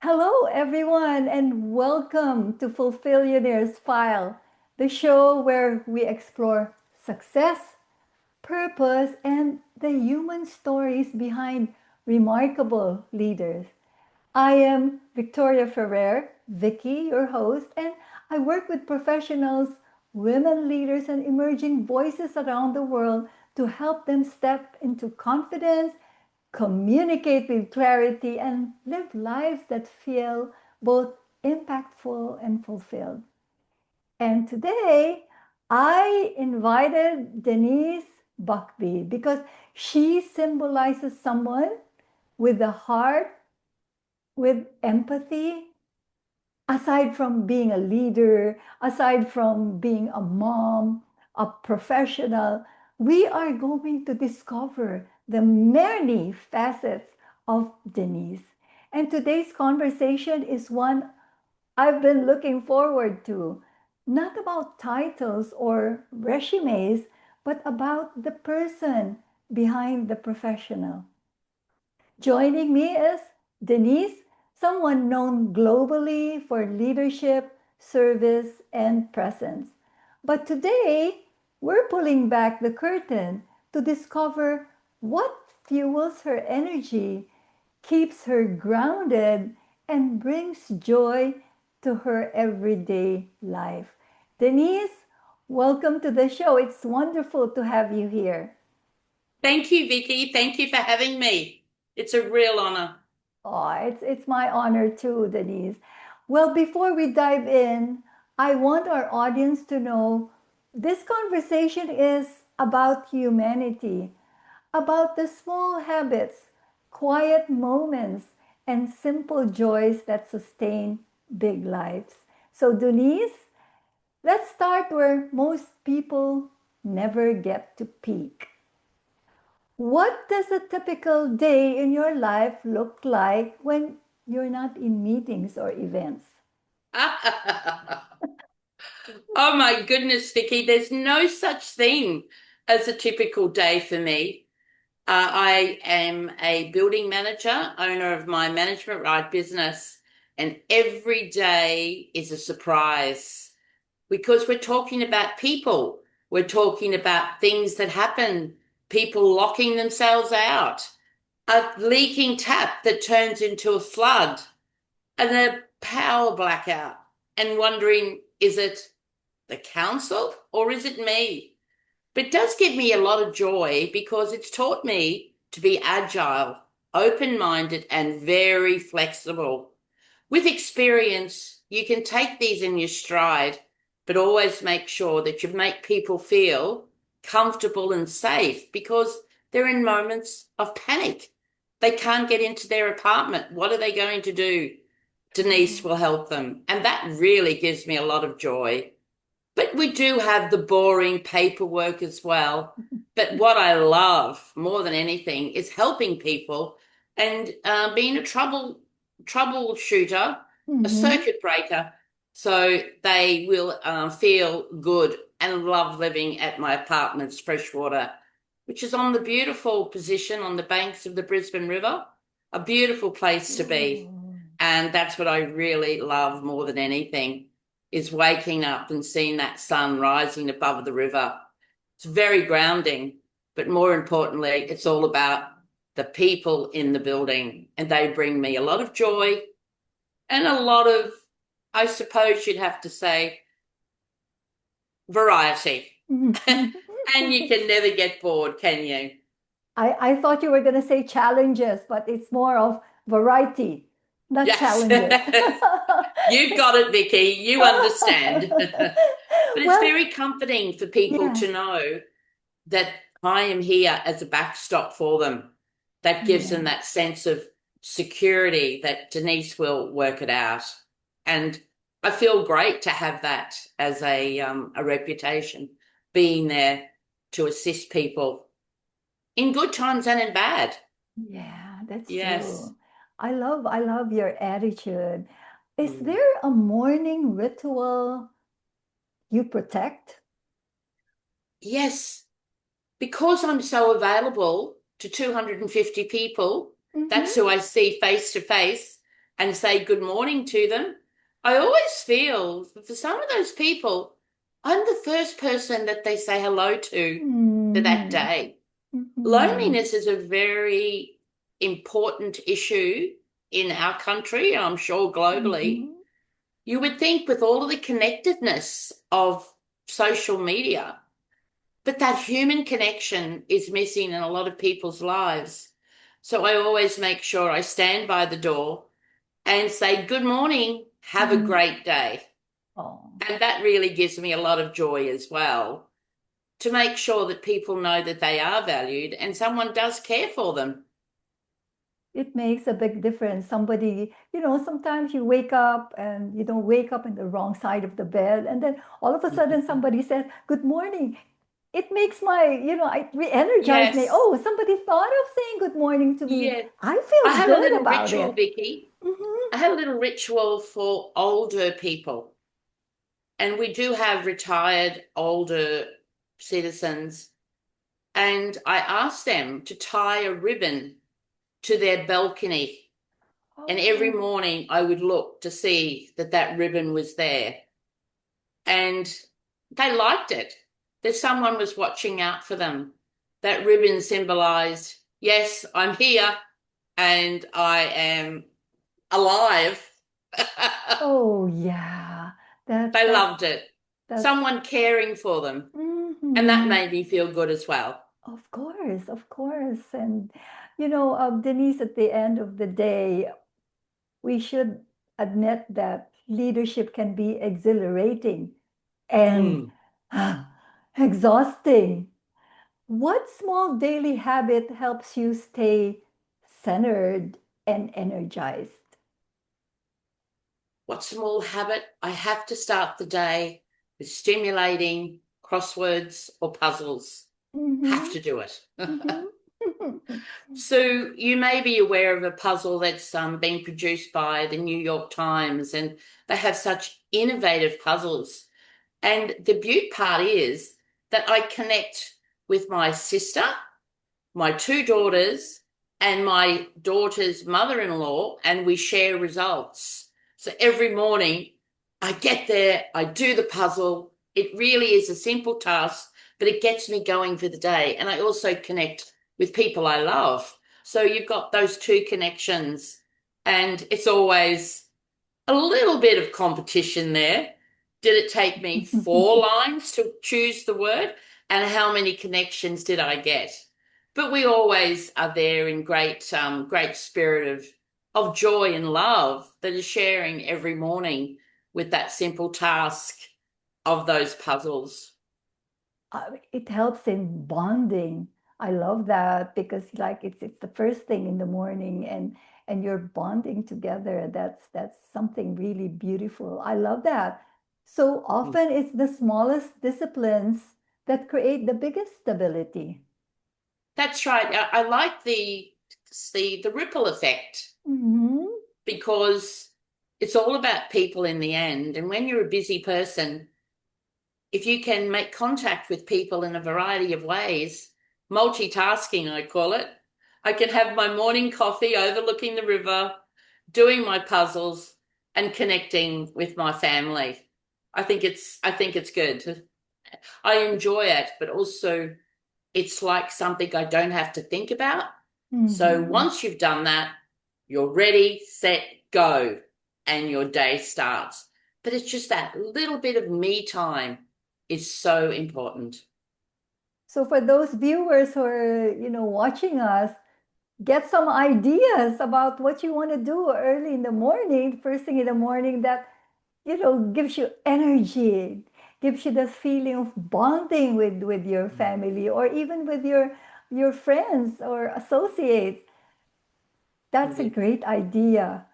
Hello, everyone, and welcome to Fulfillionaire's File, the show where we explore success, purpose, and the human stories behind remarkable leaders. I am Victoria Ferrer, Vicky, your host, and I work with professionals, women leaders, and emerging voices around the world to help them step into confidence, communicate with clarity, and live lives that feel both impactful and fulfilled. And today, I invited Denise Buckby because she symbolizes someone with a heart, with empathy, aside from being a leader, aside from being a mom, a professional. We are going to discover the many facets of Denise. And today's conversation is one I've been looking forward to, not about titles or resumes, but about the person behind the professional. Joining me is Denise, someone known globally for leadership, service, and presence. But today, we're pulling back the curtain to discover what fuels her energy, keeps her grounded, and brings joy to her everyday life. Denise, welcome to the show. It's wonderful to have you here. Thank you, Vicky. Thank you for having me. It's a real honor. Oh, it's my honor too, Denise. Well, before we dive in, I want our audience to know this conversation is about humanity, about the small habits, quiet moments, and simple joys that sustain big lives. So, Denise, let's start where most people never get to peak. What does a typical day in your life look like when you're not in meetings or events? Oh my goodness, Vicky, there's no such thing as a typical day for me. I am a building manager, owner of my management right business, and every day is a surprise because we're talking about people. We're talking about things that happen, people locking themselves out, a leaking tap that turns into a flood, and a power blackout, and wondering, is it the council or is it me? But it does give me a lot of joy because it's taught me to be agile, open minded, and very flexible. With experience, you can take these in your stride, but always make sure that you make people feel comfortable and safe because they're in moments of panic. They can't get into their apartment. What are they going to do? Denise will help them. And that really gives me a lot of joy. But we do have the boring paperwork as well. But what I love more than anything is helping people and being a troubleshooter, a Mhm. circuit breaker, so they will feel good and love living at my apartment's Freshwater, which is on the beautiful position on the banks of the Brisbane River, a beautiful place to be. Oh. And that's what I really love more than anything is waking up and seeing that sun rising above the river. It's very grounding, but more importantly, it's all about the people in the building, and they bring me a lot of joy and a lot of, I suppose you'd have to say, variety. And you can never get bored, can you? I thought you were going to say challenges, but it's more of variety, not Yes. challenges. You got it, Vicky. You understand. But it's Well, very comforting for people yes, to know that I am here as a backstop for them. That gives them yes. that sense of security that Denise will work it out. And I feel great to have that as a reputation, being there to assist people in good times and in bad. Yeah, that's Yes. true. I love your attitude. Is Mm. there a morning ritual you protect? Yes, because I'm so available to 250 people, Mm-hmm. that's who I see face to face. and say good morning to them, I always feel that for some of those people, I'm the first person that they say hello to for that Mm-hmm. day. Mm-hmm. Loneliness is a very important issue in our country, and I'm sure globally. Mm-hmm. You would think with all of the connectedness of social media, but that human connection is missing in a lot of people's lives. So I always make sure I stand by the door and say, good morning, have a Mm-hmm. great day. Oh. And that really gives me a lot of joy as well to make sure that people know that they are valued and someone does care for them. It makes a big difference. Somebody, sometimes you wake up and you don't wake up in the wrong side of the bed, and then all of a sudden somebody says, "Good morning." It makes it re-energizes me. Yes, Oh, somebody thought of saying good morning to me. yeah. I I feel have a good little about ritual, it. Vicky. Hmm. I have a little ritual for older people. And we do have retired older citizens. And I ask them to tie a ribbon to their balcony. And every Oh, morning I would look to see that that ribbon was there. And they liked it, that someone was watching out for them. That ribbon symbolized, yes, I'm here and I am alive. oh yeah. That's They that's loved it. that's. Someone caring for them. And that Hmm. made me feel good as well. Of course, of course. And Denise, at the end of the day, we should admit that leadership can be exhilarating and Mm. exhausting. What small daily habit helps you stay centered and energized? What small habit? I have to start the day with stimulating crosswords or puzzles. Have Mm-hmm. to do it. Mm-hmm. So you may be aware of a puzzle that's been produced by the New York Times, and they have such innovative puzzles. And the beaut part is that I connect with my sister, my two daughters, and my daughter's mother-in-law, and we share results. So every morning I get there, I do the puzzle. It really is a simple task, but it gets me going for the day. And I also connect with people I love. So you've got those two connections, and it's always a little bit of competition there. Did it take me 4 lines to choose the word? And how many connections did I get? But we always are there in great spirit of joy and love that is sharing every morning with that simple task of those puzzles. It helps in bonding. I love that because like it's the first thing in the morning and you're bonding together. That's something really beautiful. I love that. So often it's the smallest disciplines that create the biggest stability. That's right. I like the ripple effect Hmm. because it's all about people in the end. And when you're a busy person, if you can make contact with people in a variety of ways, multitasking, I call it, I can have my morning coffee overlooking the river, doing my puzzles, and connecting with my family. I think it's good. I enjoy it, but also it's like something I don't have to think about. So Hmm. once you've done that, you're ready, set, go, and your day starts. But it's just that little bit of me time is so important. So for those viewers who are, watching us, get some ideas about what you want to do early in the morning, first thing in the morning that gives you energy, gives you this feeling of bonding with your family or even with your friends or associates. That's a Yeah. great idea.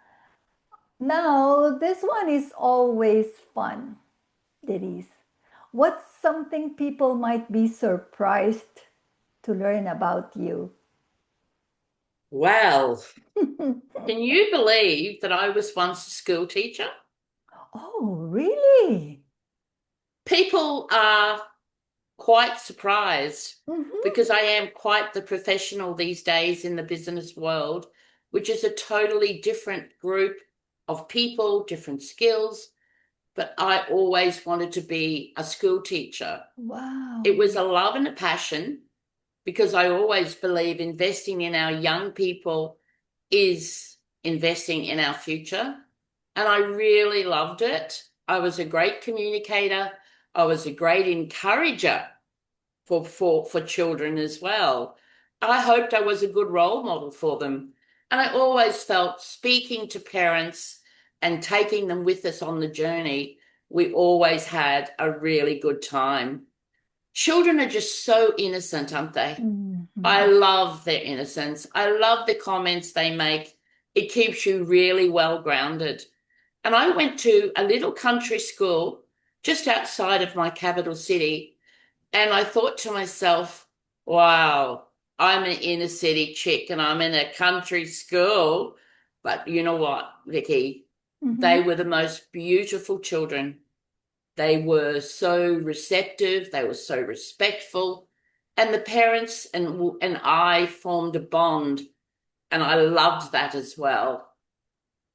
Now, this one is always fun, Denise. What's something people might be surprised to learn about you? Well, can you believe that I was once a school teacher? Oh, really? People are quite surprised Mm-hmm. because I am quite the professional these days in the business world, which is a totally different group. of people, different skills, but I always wanted to be a school teacher. It Wow. was a love and a passion because I always believe investing in our young people is investing in our future. And I really loved it. I was a great communicator. I was a great encourager for children as well. I hoped I was a good role model for them. And I always felt speaking to parents and taking them with us on the journey, we always had a really good time. Children are just so innocent, aren't they? I Hmm. love their innocence. I love the comments they make. It keeps you really well grounded. And I went to a little country school just outside of my capital city, and I thought to myself, wow, I'm an inner city chick and I'm in a country school. But you know what, Vicky? They Hmm. were the most beautiful children. They were so receptive, they were so respectful, and the parents and I formed a bond, and I loved that as well.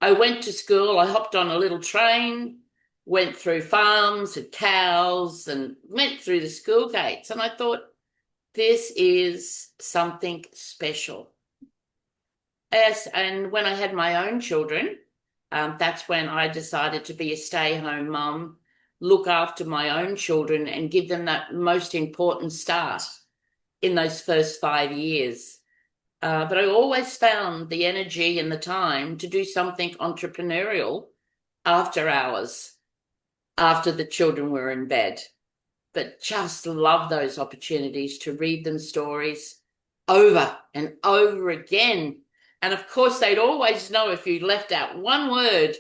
I went to school, I hopped on a little train, went through farms and cows, and went through the school gates, and I thought, this is something special. Yes, and when I had my own children, that's when I decided to be a stay-home mum, look after my own children, and give them that most important start in those first 5 years. But I always found the energy and the time to do something entrepreneurial after hours, after the children were in bed. But just love those opportunities to read them stories over and over again. And of course, they'd always know if you left out one word,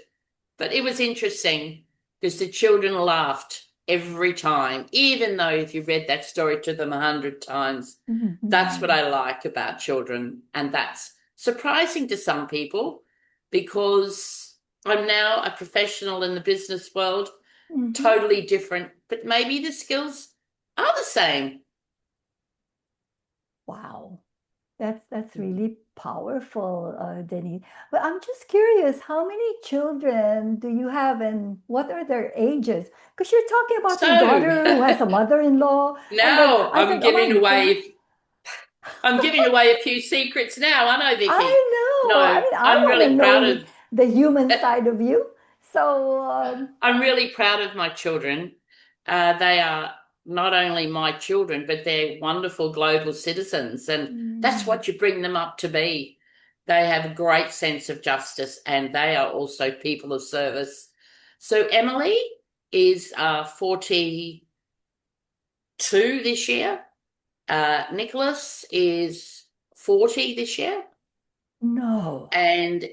but it was interesting because the children laughed every time, even though if you read that story to them 100 times. That's what Hmm. I like about children. And that's surprising to some people because I'm now a professional in the business world, Hmm. totally different, but maybe the skills are the same. Wow. That's really powerful, Denise. But I'm just curious, how many children do you have and what are their ages? Because you're talking about your So daughter who has a mother-in-law, and then now I said, oh my God. I'm giving away a few secrets now, aren't I, Vicky? I know. I No, mean, I I'm want to really know proud of the human side of you. So, I'm really proud of my children. They are not only my children, but they're wonderful global citizens, and that's mm, what you bring them up to be. They have a great sense of justice, and they are also people of service. So Emily is 42 this year. Nicholas is 40 this year. no. And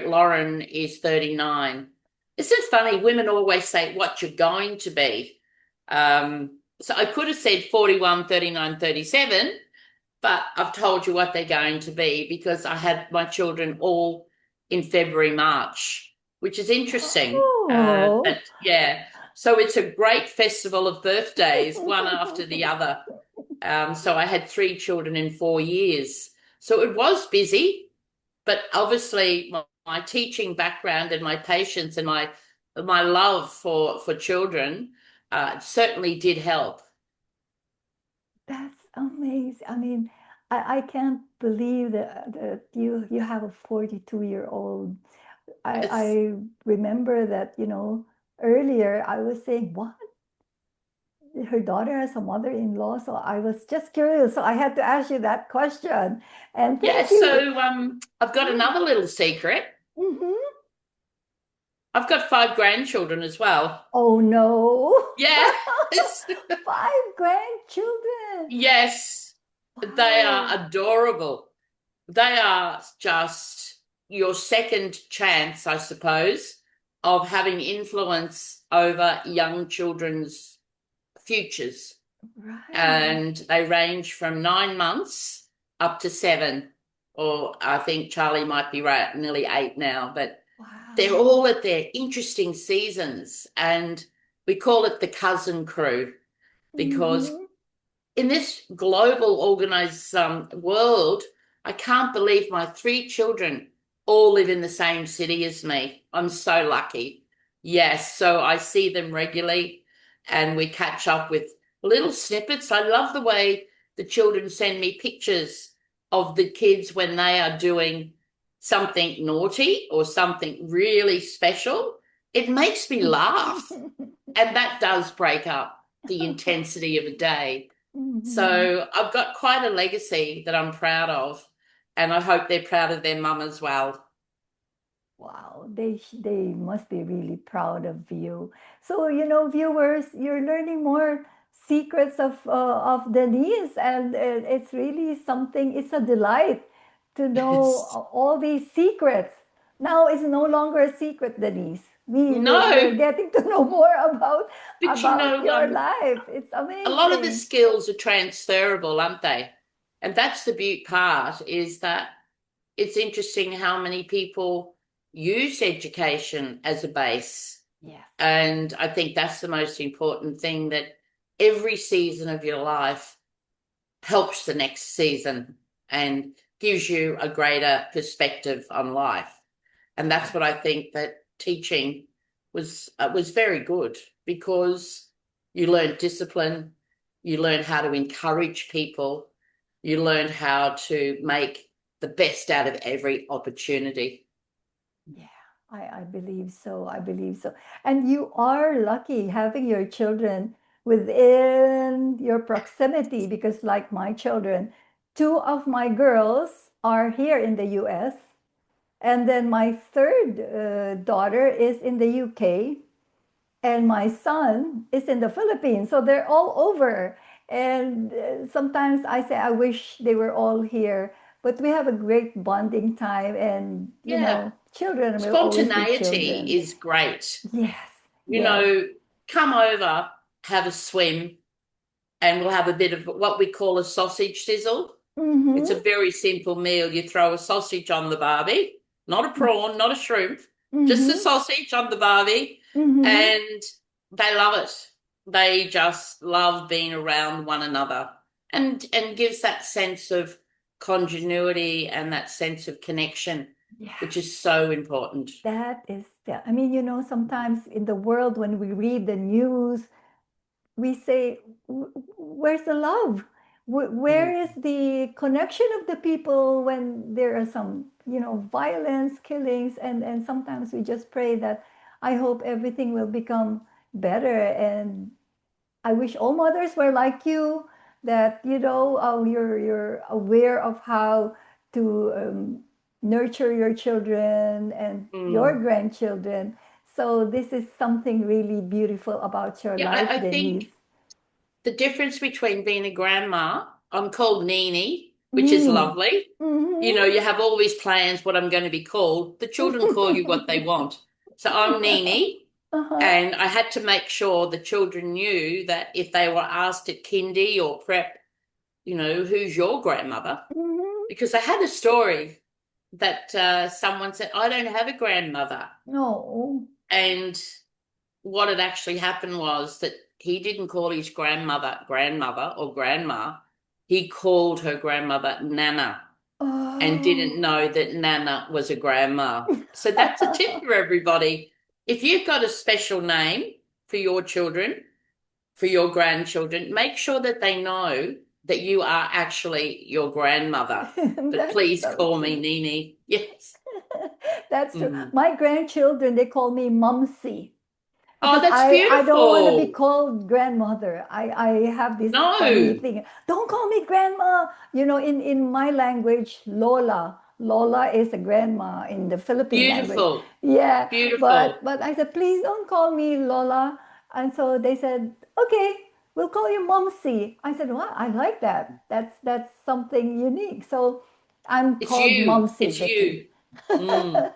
Lauren is 39. Isn't it funny? Women always say what you're going to be. So I could have said 41, 39, 37, but I've told you what they're going to be because I had my children all in February, March, which is interesting. Oh. But yeah, so it's a great festival of birthdays, one after the other. So I had three children in 4 years. So it was busy, but obviously my teaching background and my patience and my love for children certainly did help. That's amazing. I mean, I can't believe that you have a 42-year-old. It's, I remember that, earlier I was saying, what? Her daughter has a mother-in-law. So I was just curious. So I had to ask you that question. And yeah, thank you. so I've got another little secret. Mhm. I've got five grandchildren as well. Oh no. Yeah, 5 grandchildren. yes, they are Wow. adorable. They are just your second chance, I suppose, of having influence over young children's futures. Right. And they range from 9 months up to 7, or I think Charlie might be right, nearly 8 now, but they're Wow. all at their interesting seasons. And we call it the cousin crew because Hmm. in this global organized world, I can't believe my three children all live in the same city as me. I'm so lucky. Yes, so I see them regularly and we catch up with little snippets. I love the way the children send me pictures of the kids when they are doing something naughty or something really special. It makes me laugh. And that does break up the intensity of a day. Mhm. So I've got quite a legacy that I'm proud of, and I hope they're proud of their mum as well. Wow, they must be really proud of you. So, viewers, you're learning more secrets of Denise, and it's really something. It's a delight to know all these secrets. Now it's no longer a secret, Denise. We're No, getting to know more but your life. It's a lot of the amazing. skills are transferable, aren't they? And that's the beaut part is that it's interesting how many people use education as a base. Yes. And I think that's the most important thing that every season of your life helps the next season and gives you a greater perspective on life. And that's what I think that teaching was very good because you learn discipline, you learn how to encourage people, you learn how to make the best out of every opportunity. Yeah, I believe so. I believe so. And you are lucky having your children within your proximity because, like my children, two of my girls are here in the US, and then my third daughter is in the UK, and my son is in the Philippines. So they're all over. And sometimes I say, I wish they were all here. But we have a great bonding time, and Yeah. children will always be Spontaneity children. is great. Yes, You yes. know, come over, have a swim, and we'll have a bit of what we call a sausage sizzle. It's a Mm-hmm. very simple meal. You throw a sausage on the barbie, not a prawn, not a shrimp, just a Mm-hmm. sausage on the barbie, Mm-hmm. and they love it. They just love being around one another and gives that sense of continuity and that sense of connection, Yeah. which is so important. That is, yeah. I mean, sometimes in the world when we read the news, we say, Where's the love? Where is Mm. the connection of the people when there are some, violence, killings, and sometimes we just pray that I hope everything will become better. And I wish all mothers were like you, that you're aware of how to nurture your children and your Mm. grandchildren. So this is something really beautiful about your Yeah, life, I Denise. think the difference between being a grandma, I'm called Nini, which is Nini. lovely. You know, Mm-hmm. you have all these plans what I'm going to be called. The children call you what they want. So I'm Nini, Uh-huh. and I had to make sure the children knew that if they were asked at kindy or prep, who's your grandmother? Mm-hmm. Because I had a story that someone said, I don't have a grandmother. No. And what had actually happened was that he didn't call his grandmother or grandma. He called her grandmother Nana and didn't Oh. know that Nana was a grandma. So that's a tip for everybody. If you've got a special name for your children, for your grandchildren, make sure that they know that you are actually your grandmother. But That's please so call me true. Nini. Yes. That's true. Mm. My grandchildren, they call me Mumsy. Oh, Because that's I don't want to be beautiful. called grandmother. I have this funny No, thing. Don't call me grandma. In my language, Lola. Lola is a grandma in the Philippine language. beautiful. Yeah, but Beautiful. but I said, please don't call me Lola. And so they said, okay, we'll call you Momsy. I said, well, I like that. That's something unique. So I'm It's called you. Momsy It's Vicky. you. Mm,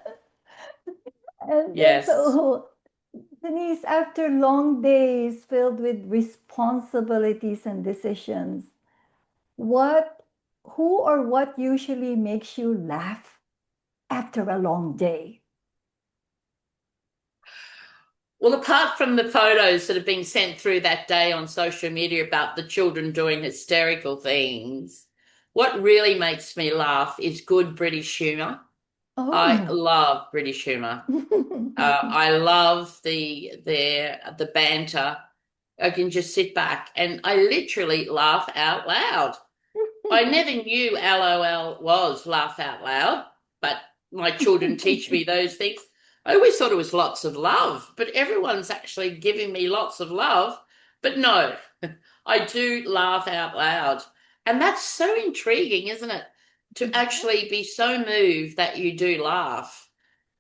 And yes. so Denise, after long days filled with responsibilities and decisions, what, who or what usually makes you laugh after a long day? Well, apart from the photos that have been sent through that day on social media about the children doing hysterical things, what really makes me laugh is good British humour. I Oh. love British humor. I love the banter. I can just sit back and I literally laugh out loud. I never knew LOL was laugh out loud, but my children teach me those things. I always thought it was lots of love, but everyone's actually giving me lots of love. But no, I do laugh out loud. And that's so intriguing, isn't it? To Yeah. actually be so moved that you do laugh.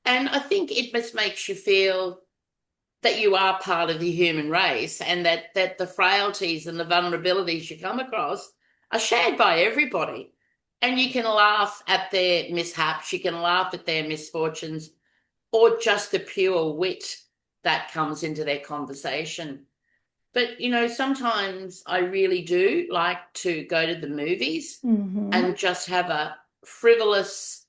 And I think it just makes you feel that you are part of the human race and that the frailties and the vulnerabilities you come across are shared by everybody. And you can laugh at their mishaps, you can laugh at their misfortunes, or just the pure wit that comes into their conversation. But, sometimes I really do like to go to the movies Mm-hmm. and just have a frivolous,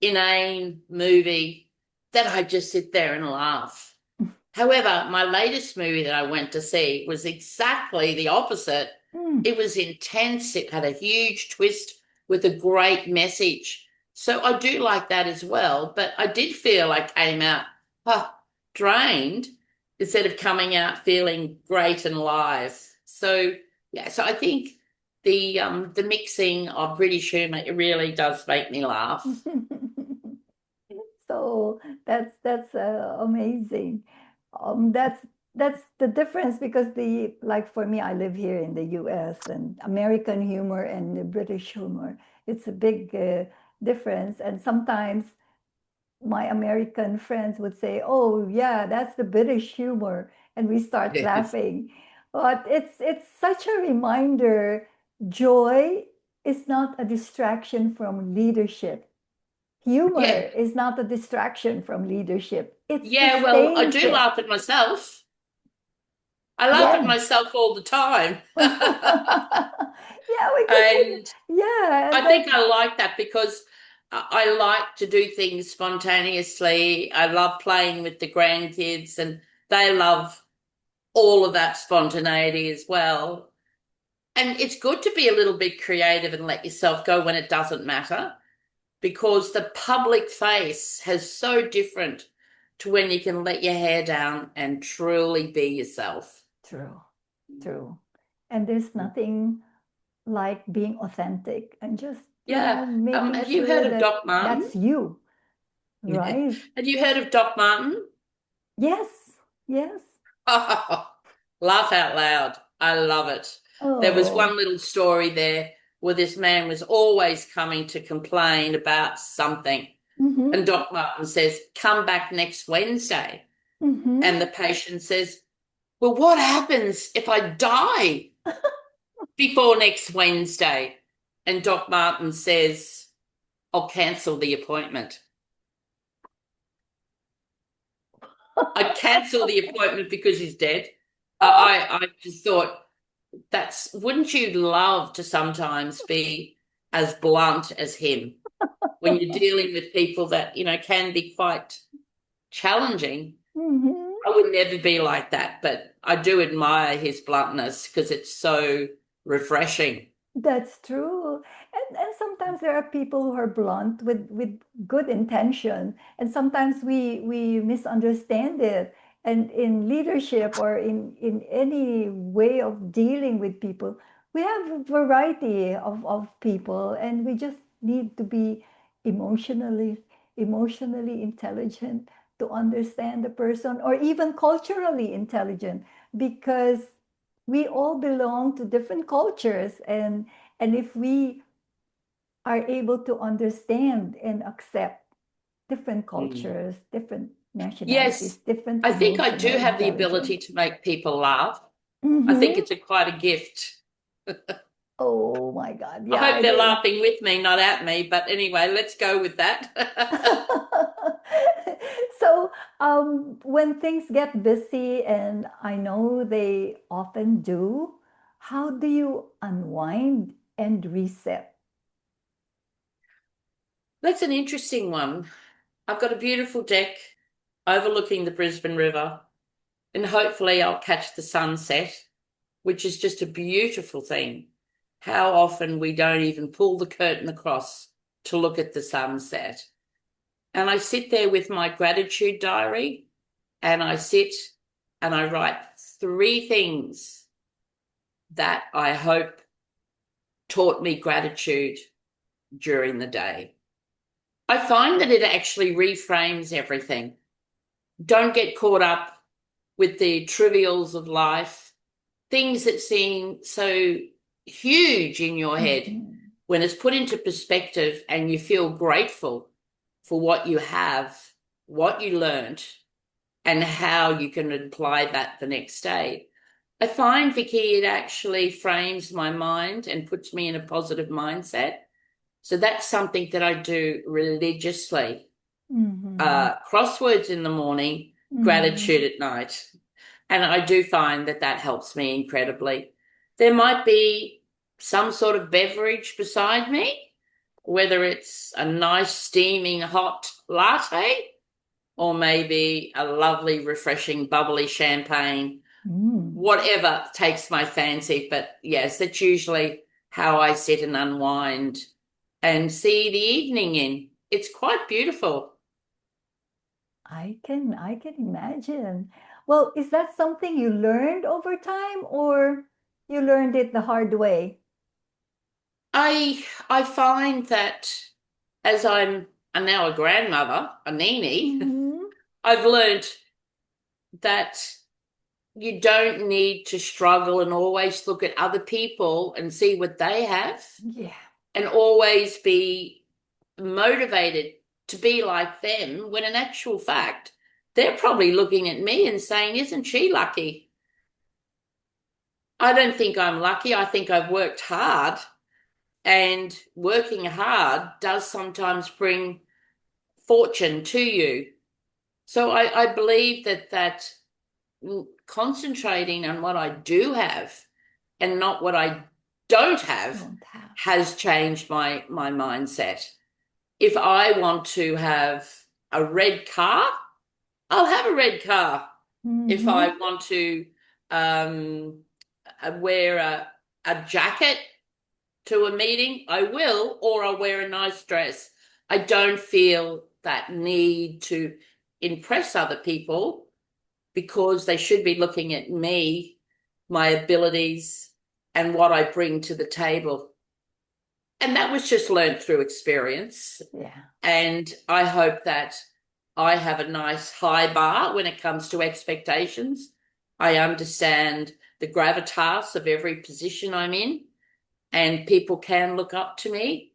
inane movie that I just sit there and laugh. However, my latest movie that I went to see was exactly the opposite. Mm. It was intense, it had a huge twist with a great message. So I do like that as well, but I did feel I came out huh, drained instead of coming out feeling great and alive. So yeah, so I think the mixing of British humor it really does make me laugh. So that's amazing. That's the difference because the like for me, I live here in the U.S. and American humor and the British humor. It's a big difference, and sometimes my American friends would say, "Oh, yeah, that's the British humor," and we start Yes. laughing. But it's such a reminder. Joy is not a distraction from leadership. Humor Yeah. is not a distraction from leadership. It Yeah, well, I sustains do it. laugh at myself. I laugh at Yeah. myself all the time. Yeah, because And yeah, I and think then I like that because I like to do things spontaneously. I love playing with the grandkids and they love all of that spontaneity as well. And it's good to be a little bit creative and let yourself go when it doesn't matter because the public face has so different to when you can let your hair down and truly be yourself. true, true. And there's nothing like being authentic and just, Yeah. making Have you heard sure of that Doc Martin? that's you, right? Have you heard of Doc Martin? Yes, yes. Laugh out loud. I love it. There was Oh. one little story there where this man was always coming to complain about something. Mm-hmm. And Doc Martin says, come back next Wednesday. Mm-hmm. And the patient says, well, what happens if I die before next Wednesday? And Doc Martin says, I'll cancel the appointment. I'd cancel the appointment because he's dead. I just thought, wouldn't you love to sometimes be as blunt as him when you're dealing with people that, can be quite challenging? Mm-hmm. I would never be like that, but I do admire his bluntness because it's so refreshing. That's true. And sometimes there are people who are blunt with good intention, and sometimes we misunderstand it. And in leadership or in any way of dealing with people, we have a variety of people, and we just need to be emotionally emotionally intelligent to understand the person, or even culturally intelligent, because we all belong to different cultures, and if we are able to understand and accept different Mm. cultures, different nationalities, Yes, different I think I do emotional have the intelligence. ability to make people laugh. I think Mm-hmm. it's quite a gift. Oh my God, I yeah, hope I they're do. laughing with me, not at me. But anyway, let's go with that. So when things get busy, and I know they often do, how do you unwind and reset? That's an interesting one. I've got a beautiful deck overlooking the Brisbane River, and hopefully I'll catch the sunset, which is just a beautiful thing. How often we don't even pull the curtain across to look at the sunset. And I sit there with my gratitude diary and I sit and I write three things that I hope taught me gratitude during the day. I find that it actually reframes everything. Don't get caught up with the trivials of life, things that seem so huge in your head. Mm-hmm. When it's put into perspective and you feel grateful for what you have, what you learned, and how you can apply that the next day. I find, Vicky, it actually frames my mind and puts me in a positive mindset. So that's something that I do religiously. Mm-hmm. Crosswords in the morning, Mm-hmm. gratitude at night. And I do find that that helps me incredibly. There might be some sort of beverage beside me, whether it's a nice steaming hot latte or maybe a lovely, refreshing, bubbly champagne, Mm. whatever takes my fancy. But yes, that's usually how I sit and unwind and see the evening in. It's quite beautiful. I can imagine. Well, is that something you learned over time or you learned it the hard way? I find that as I'm now a grandmother, a Nini, Mm-hmm. I've learned that you don't need to struggle and always look at other people and see what they have Yeah. and always be motivated to be like them when in actual fact, they're probably looking at me and saying, isn't she lucky? I don't think I'm lucky. I think I've worked hard, and working hard does sometimes bring fortune to you. So I believe that concentrating on what I do have and not what I don't have Don't have. has changed my mindset. If I want to have a red car, I'll have a red car. If I Mm-hmm. want to um, wear a jacket to a meeting, I will, or I'll wear a nice dress. I don't feel that need to impress other people because they should be looking at me, my abilities, and what I bring to the table. And that was just learned through experience. Yeah. And I hope that I have a nice high bar when it comes to expectations. I understand the gravitas of every position I'm in, and people can look up to me.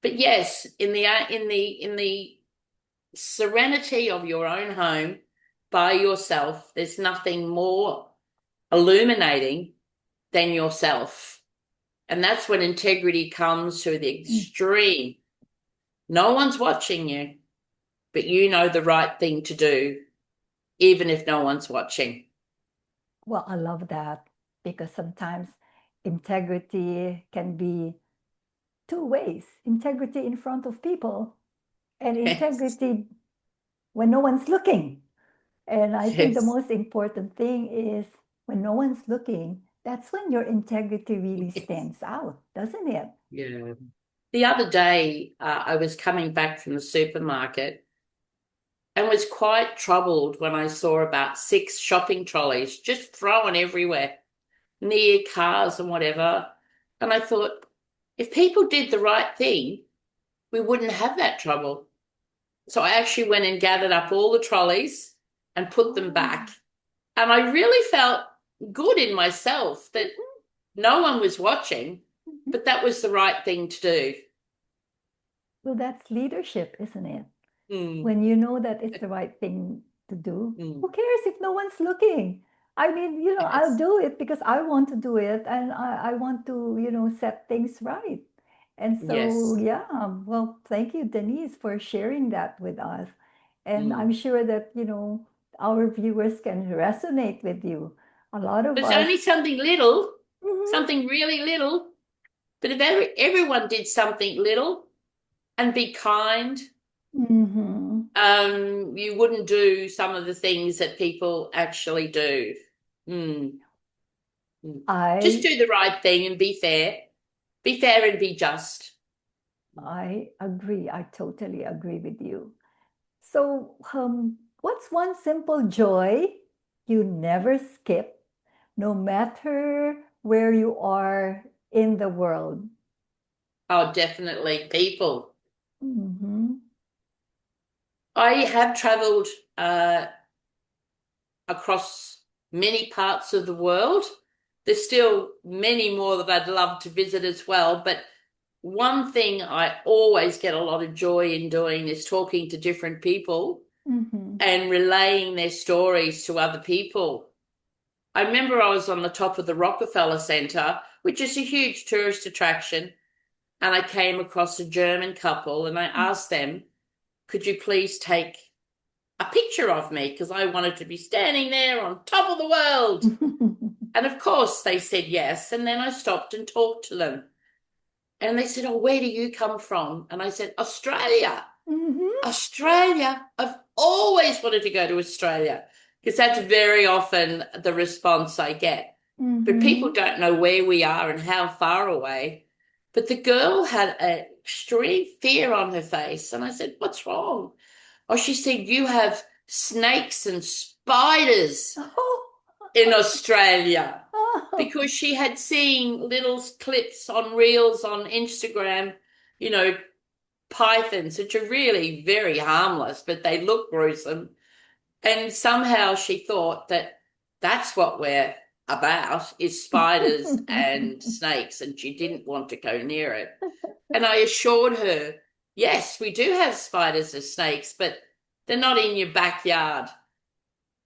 But yes, in the serenity of your own home by yourself, there's nothing more illuminating than yourself. And that's when integrity comes to the Mm. extreme. No one's watching you, but you know the right thing to do, even if no one's watching. Well, I love that because sometimes integrity can be two ways: integrity in front of people and Yes, integrity when no one's looking. And I think the yes, most important thing is when no one's looking, that's when your integrity really yes. stands out, doesn't it? Yeah. The other day, I was coming back from the supermarket and was quite troubled when I saw about six shopping trolleys just thrown everywhere near cars and whatever. And I thought, if people did the right thing, we wouldn't have that trouble. So I actually went and gathered up all the trolleys and put them back. Oh, And I really felt good in myself that no one was watching, mhm. but that was the right thing to do. Well, that's leadership, isn't it? Mm, When you know that it's the right thing to do, who mm, cares if no one's looking? I mean, I'll yes, do it because I want to do it and I want to, set things right. And so, yes. yeah, well, thank you, Denise, for sharing that with us. And I'm Mm. sure that, our viewers can resonate with you. A lot of It's us. only something little, Mhm, something really little. But if everyone did something little and be kind, mhm. you wouldn't do some of the things that people actually do. Mm, mm. Just I do the right thing and be fair. Be fair and be just. I agree. I totally agree with you. So, what's one simple joy you never skip, no matter where you are in the world? Oh, definitely people. Mm-hmm. I have traveled uh, across many parts of the world. There's still many more that I'd love to visit as well, but one thing I always get a lot of joy in doing is talking to different people Mm-hmm. and relaying their stories to other people. I remember I was on the top of the Rockefeller Center, which is a huge tourist attraction, and I came across a German couple and I asked them, could you please take a picture of me? Because I wanted to be standing there on top of the world. And of course, they said yes. And then I stopped and talked to them. And they said, oh, where do you come from? And I said, Australia. Mm-hmm. Australia. I've always wanted to go to Australia because that's very often the response I get. But people Mm-hmm. don't know where we are and how far away. But the girl had an extreme fear on her face. And I said, what's wrong? Oh, she said, you have snakes and spiders Oh, in Australia oh. because she had seen little clips on reels on Instagram, you know, pythons, which are really very harmless, but they look gruesome. And somehow she thought that that's what we're about is spiders and snakes, and she didn't want to go near it. And I assured her, yes, we do have spiders and snakes, but they're not in your backyard.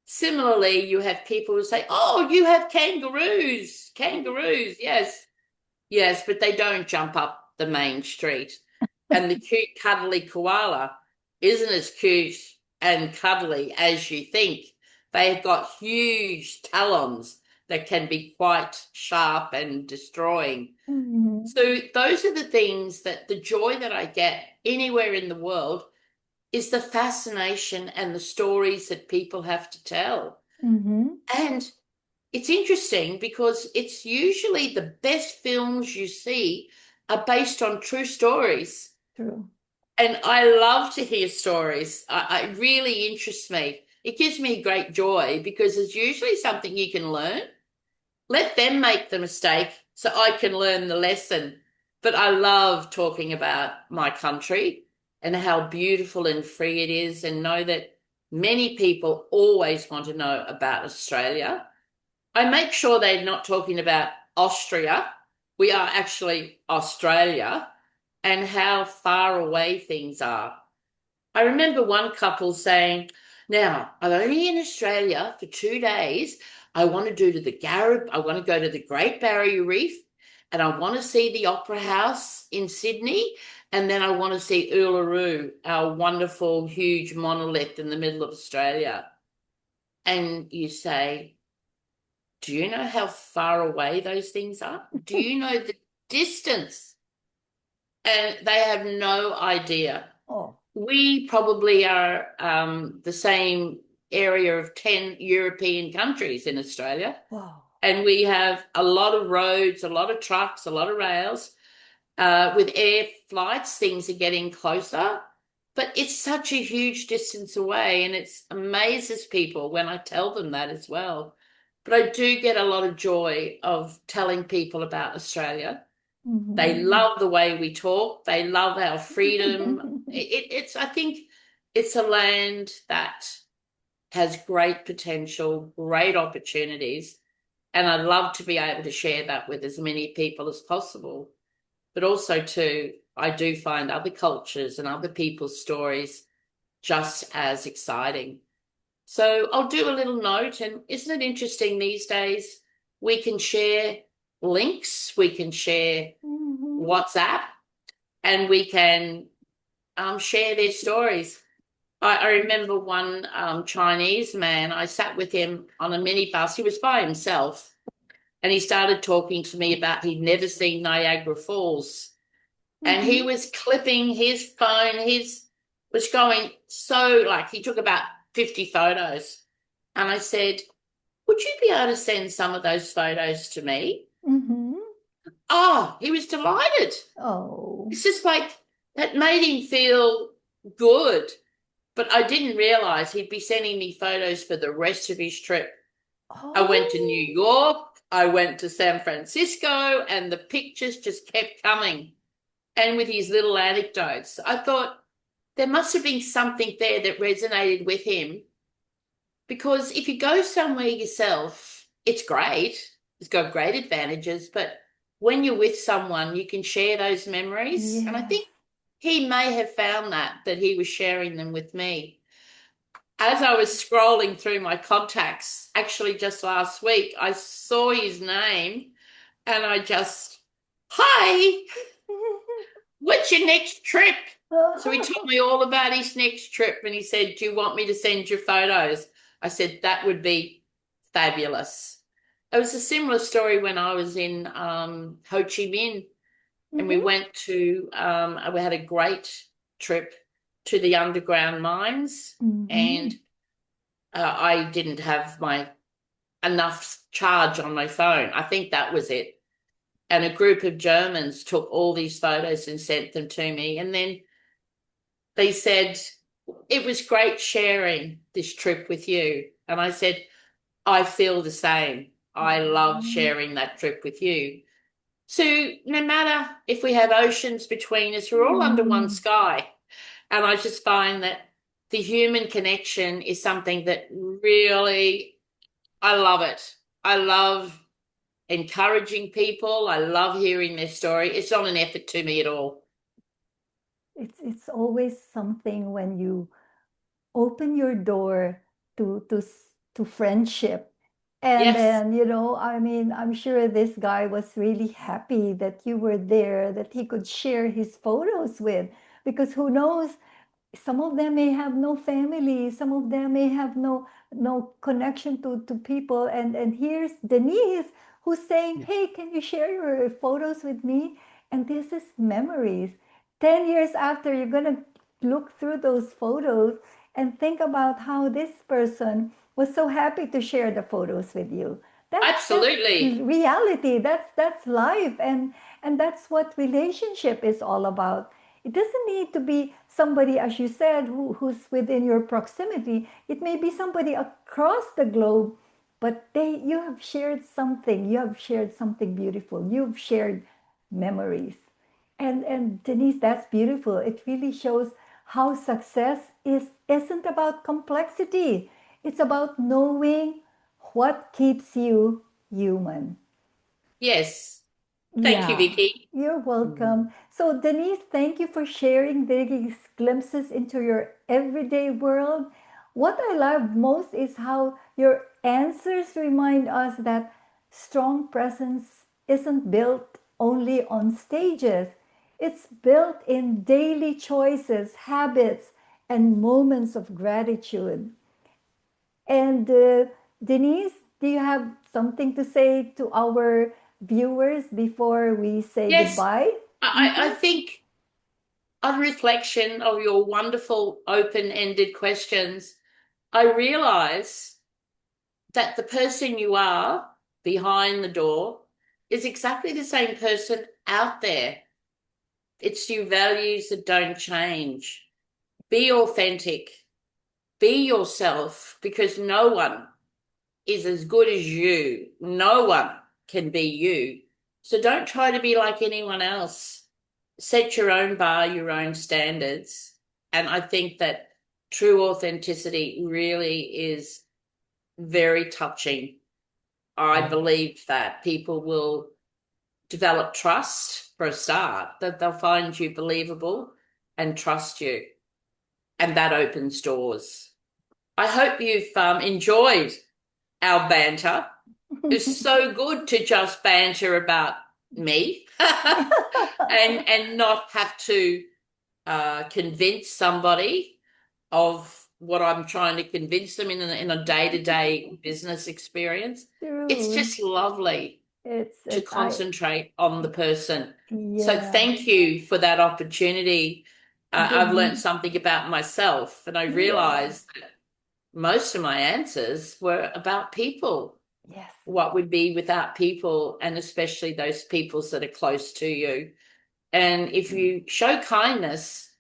Similarly, you have people who say, oh, you have kangaroos. Kangaroos, yes. Yes, but they don't jump up the main street. And the cute, cuddly koala isn't as cute and cuddly as you think. They've got huge talons that can be quite sharp and destroying. Mm-hmm. So, those are the things that the joy that I get anywhere in the world is the fascination and the stories that people have to tell. Mm-hmm. And it's interesting because it's usually the best films you see are based on true stories. True. And I love to hear stories. It really interests me. It gives me great joy because it's usually something you can learn. Let them make the mistake so I can learn the lesson. But I love talking about my country and how beautiful and free it is, and know that many people always want to know about Australia. I make sure they're not talking about Austria. We are actually Australia and how far away things are. I remember one couple saying, now, I'm only in Australia for 2 days. I want to do to the Garib, I want to go to the Great Barrier Reef, and I want to see the Opera House in Sydney, and then I want to see Uluru, our wonderful, huge monolith in the middle of Australia. And you say, do you know how far away those things are? Do you know the distance? And they have no idea. Oh, We probably are the same area of 10 European countries in Australia. wow. And we have a lot of roads, a lot of trucks, a lot of rails. With air flights, things are getting closer. But it's such a huge distance away, and it amazes people when I tell them that as well. But I do get a lot of joy of telling people about Australia. They Mm-hmm. love the way we talk. They love our freedom. It's, I think it's a land that has great potential, great opportunities. And I'd love to be able to share that with as many people as possible. But also, too, I do find other cultures and other people's stories just as exciting. So I'll do a little note. And isn't it interesting these days? We can share links, we can share Mm-hmm. WhatsApp, and we can share their stories. I remember one Chinese man, I sat with him on a minibus. He was by himself, and he started talking to me about he'd never seen Niagara Falls. And he Mm-hmm. was clipping his phone, his was going so like he took about 50 photos. And I said, would you be able to send some of those photos to me? Mm-hmm. Oh, he was delighted. Oh. It's just like that made him feel good. But I didn't realize he'd be sending me photos for the rest of his trip. I went to New Oh, York, I went to San Francisco, and the pictures just kept coming. And with his little anecdotes, I thought there must have been something there that resonated with him. Because if you go somewhere yourself, it's great. It's got great advantages, but when you're with someone, you can share those memories. And I yes. think he may have found that he was sharing them with me. As I was scrolling through my contacts, actually just last week, I saw his name and I just, hi, what's your next trip? So he told me all about his next trip and he said, do you want me to send you photos? I said, that would be fabulous. It was a similar story when I was in Ho Chi Minh and we Mhm. went to, we had a great trip to the underground mines and Mhm. I didn't have my enough charge on my phone. I think that was it. And a group of Germans took all these photos and sent them to me. And then they said, it was great sharing this trip with you. And I said, I feel the same. I love Mhm. sharing that trip with you. So no matter if we have oceans between us, we're all under one Mm. sky. And I just find that the human connection is something that really, I love it. I love encouraging people. I love hearing their story. It's not an effort to me at all. It's always something when you open your door to friendship. And Yes, then, I mean, I'm sure this guy was really happy that you were there, that he could share his photos with, because who knows, some of them may have no family, some of them may have no connection to people, and here's Denise who's saying, hey, can you share your photos with me? And this is memories. 10 years after, you're going to look through those photos and think about how this person was so happy to share the photos with you. That's absolutely. reality. That's life, and that's what relationship is all about. It doesn't need to be somebody, as you said, who's within your proximity. It may be somebody across the globe, but you have shared something. You have shared something beautiful. You've shared memories. And Denise, that's beautiful. It really shows how success isn't about complexity. It's about knowing what keeps you human. Yes. Thank you, Yeah, Vicky. you're Mm. welcome. So, Denise, thank you for sharing these glimpses into your everyday world. What I love most is how your answers remind us that strong presence isn't built only on stages, it's built in daily choices, habits, and moments of gratitude. And Denise, do you have something to say to our viewers before we say Yes, goodbye? I Mm-hmm. think on reflection of your wonderful open-ended questions, I realize that the person you are behind the door is exactly the same person out there. It's your values that don't change. Be authentic. Be yourself because no one is as good as you. No one can be you. So don't try to be like anyone else. Set your own bar, your own standards. And I think that true authenticity really is very touching. I believe that people will develop trust for a start, that they'll find you believable and trust you. And that opens doors. I hope you've enjoyed our banter. It's so good to just banter about me and not have to convince somebody of what I'm trying to convince them in a day-to-day business experience. It's True. just lovely to It's I concentrate on the person. So Yeah, thank you for that opportunity. I've learned Denise. something about myself, and I Yeah. realized that most of my answers were about people. Yes. What would be without people, and especially those people that are close to you. And if you show kindness,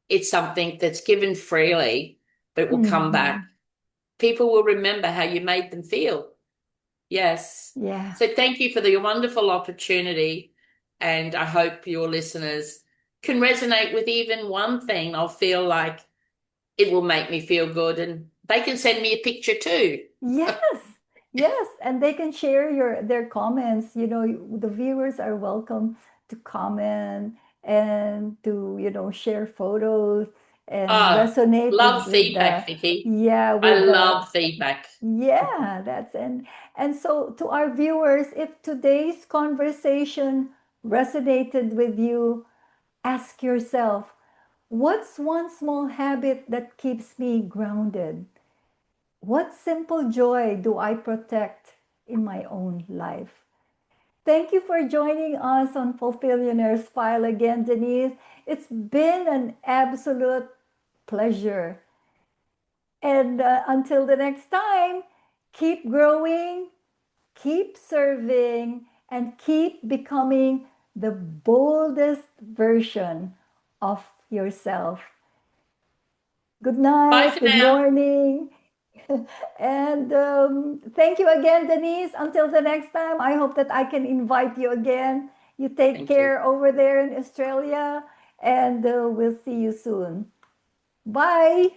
it's something that's given freely, but it will come back. Mhm. People will remember how you made them feel. Yes. Yeah. So thank you for the wonderful opportunity. And I hope your listeners can resonate with even one thing. I'll feel like it will make me feel good. And they can send me a picture too. Yes, yes, and they can share their comments. The viewers are welcome to comment and to, share photos and Ah, resonate love with feedback, the, Vicky. yeah, I with the, love feedback. yeah, and so to our viewers, if today's conversation resonated with you, ask yourself, what's one small habit that keeps me grounded? What simple joy do I protect in my own life? Thank you for joining us on Fulfillionaire's File again, Denise. It's been an absolute pleasure. And until the next time, keep growing, keep serving, and keep becoming the boldest version of yourself. Good Bye night, for good now. morning. And thank you again, Denise. Until the next time, I hope that I can invite you again. You take Thank you. care over there in Australia, and we'll see you soon. Bye.